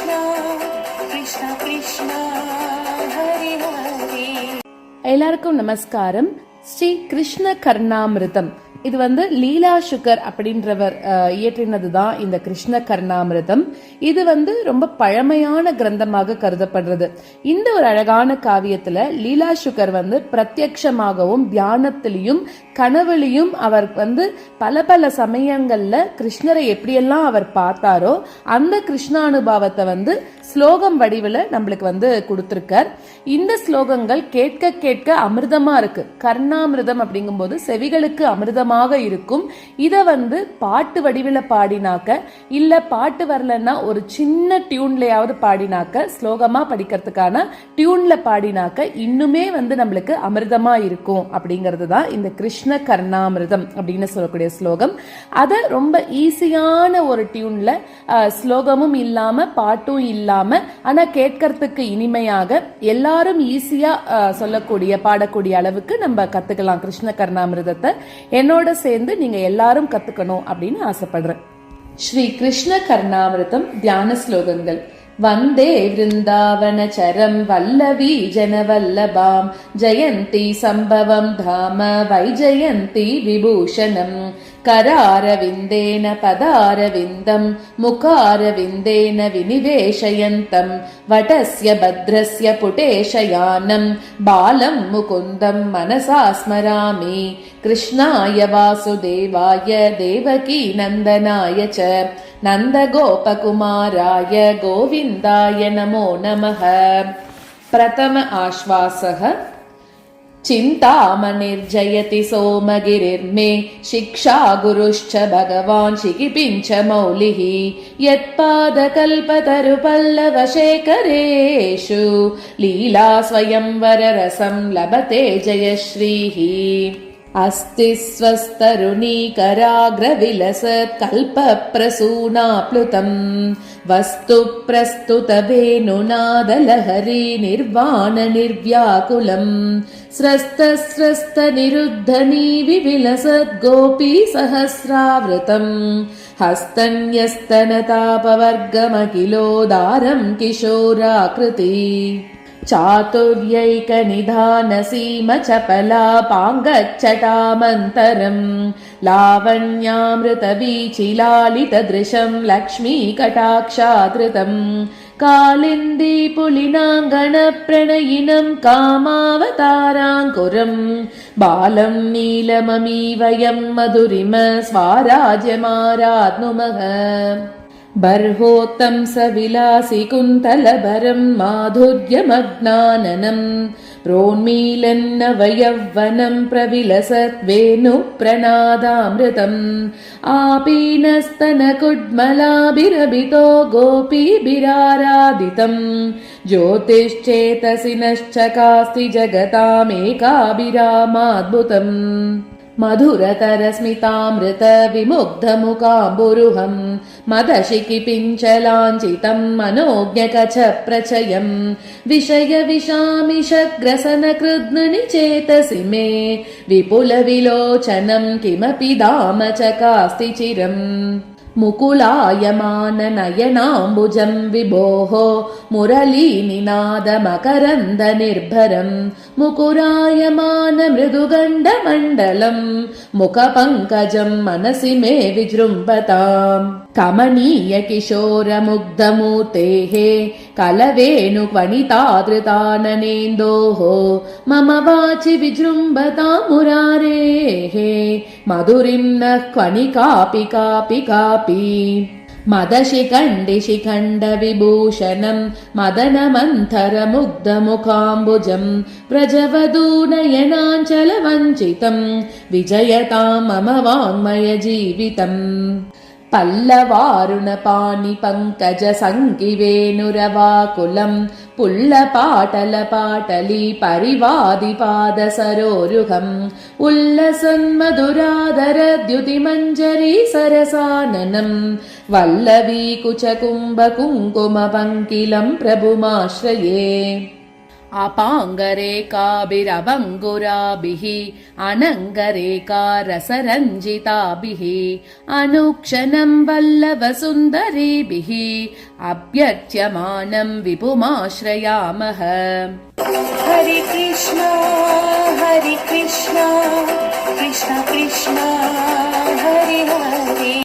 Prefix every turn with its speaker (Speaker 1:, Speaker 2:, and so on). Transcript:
Speaker 1: Krishna Krishna Krishna Hare Hare.
Speaker 2: எல்லாருக்கும் நமஸ்காரம். ஸ்ரீ கிருஷ்ண கர்ணாமிருதம் இது லீலா சுகர் அப்படின்றவர் இயற்றினதுதான் இந்த கிருஷ்ண கர்ணாமிருதம். இது ரொம்ப பழமையான கிரந்தமாக கருதப்படுறது. இந்த ஒரு அழகான காவியத்துல லீலா சுகர் பிரத்யட்சமாகவும் தியானத்திலையும் கனவுலையும் அவர் பல பல சமயங்கள்ல கிருஷ்ணரை எப்படியெல்லாம் அவர் பார்த்தாரோ அந்த கிருஷ்ணானுபாவத்தை ஸ்லோகம் வடிவில் நம்மளுக்கு கொடுத்திருக்கார். இந்த ஸ்லோகங்கள் கேட்க கேட்க அமிர்தமா இருக்கு. கர்ணாமிருதம் அப்படிங்கும் போது செவிகளுக்கு அமிர்தமாக இருக்கும். இத பாட்டு வடிவில பாடினாக்க, இல்ல பாட்டு வரலன்னா ஒரு சின்ன டியூன்லயாவது பாடினாக்க, ஸ்லோகமா படிக்கிறதுக்கான டியூன்ல பாடினாக்க இன்னுமே நம்மளுக்கு அமிர்தமா இருக்கும் அப்படிங்கிறது தான் இந்த கிருஷ்ண கர்ணாமிருதம் அப்படின்னு சொல்லக்கூடிய ஸ்லோகம். அத ரொம்ப ஈஸியான ஒரு டியூன்ல ஸ்லோகமும் இல்லாம பாட்டும் இல்லாம ஆனா கேட்கறதுக்கு இனிமையாக எல்லாரும் ஈஸியா சொல்லக்கூடிய பாடக்கூடிய அளவுக்கு நம்ம கத்துக்கலாம் கிருஷ்ண கர்ணாமிருதத்தை. என்னோட சேர்ந்து நீங்க எல்லாரும் கத்துக்கணும் அப்படின்னு ஆசைப்படுறேன். ஸ்ரீ கிருஷ்ண கர்ணாமிருதம் தியான ஸ்லோகங்கள். வந்தே விருந்தாவனச்சரம் வல்லவி ஜனவல்லபாம் ஜெயந்தி சம்பவம் தாம வைஜயந்தி விபூஷணம் கராரவிந்தேன பதாரவிந்தம் முகாரவிந்தேன வினிவேஷயந்தம் வடஸ்ய பத்ரஸ்ய புடேஷயானம் பாலம் முகுந்தம் மனசா ஸ்மராமி கிருஷ்ணாய வாசுதேவாய தேவகி நந்தனாய ச நந்தகோபகுமாராய கோவிந்தாய நமோ நமः. பிரதம ஆஸ்வாசக. चिन्तामणिर्जयति सोमगिरिर्मे शिक्षा गुरुश्च भगवान् शिखिपिञ्च मौलिः यत्पादकल्पतरुपल्लवशेखरेषु लीला स्वयंवररसं लभते जयश्रीः. अस्ति स्वस्तरुणीकराग्रविलसत् कल्पप्रसूनाप्लुतम् वस्तु प्रस्तुत वेणुनादलहरी निर्वाण निर्व्याकुलम् स्रस्त निरुद्धनी विविलसत् गोपी सहस्रावृतम् हस्तन्यस्तनतापवर्गमखिलोदारम् किशोराकृति चातुर्यैक निधान सीम चपला पाङ्गच्छटामन्तरम् लावण्यामृत वीचिलालित दृशम् लक्ष्मी कटाक्षादृतम् कालिन्दी पुलिनाङ्गण प्रणयिनम् कामावताराङ्कुरम् बालम् नीलममीवयम् मधुरिम स्वाराज्यमाराध्नुमः. बर्होत्तम सविलासि कुन्तलभरम् माधुर्यमग्नाननम् प्रोन्मीलन्नवयौवनम् प्रविलसत् वेणुप्रनादामृतम् आपीनस्तनकुड्मलाभिरभितो गोपीभिराराधितम् ज्योतिश्चेतसि नश्चकास्ति जगतामेकाभिरामाद्भुतम्. मधुरतरस्मितामृत विमुग्धमुकाम्बुरुहम् मदशिखिपिञ्चलाञ्चितम् मनोज्ञकच प्रचयम् विषय विषामिषग्रसन कृद्नुनि चेतसि मे विपुलविलोचनम् किमपि धाम चकास्ति चिरम्. मुकुलायमान नयनाम्बुजम् विभोः मुरलीनिनादमकरन्द निर्भरम् मुकुरायमान मृदुगण्डमण्डलम् मुखपङ्कजम् मनसि मे विजृम्भताम्. कमनीय किशोरमुग्धमूर्तेः कलवेणुक्वणितादृताननेन्दोः मम वाचि विजृम्भताम् मुरारेः मधुरिं नः क्वणि कापि कापि कापि. मदशिखण्डिशिखण्ड विभूषणम् मदनमन्थरमुग्धमुखाम्बुजम् व्रजवधूनयनाञ्चलवञ्चितम् विजयताम् मम वाङ्मय जीवितम्. पल्लवारुणपाणि पङ्कज सङ्किवेणुरवाकुलम् पुल्लपाटलपाटली परिवादिपाद सरोरुहम् उल्लसन्मधुराधरद्युतिमञ्जरी सरसाननम् वल्लवी कुचकुम्भ कुङ्कुम पङ्किलम् प्रभुमाश्रये. अपाङ्गरेकाभिरवङ्गुराभिः अनङ्गरेकारसरञ्जिताभिः अनुक्षणं वल्लभसुन्दरीभिः अभ्यर्च्यमानं विपुमाश्रयामः
Speaker 1: हरे कृष्णा कृष्ण कृष्ण हरे हरे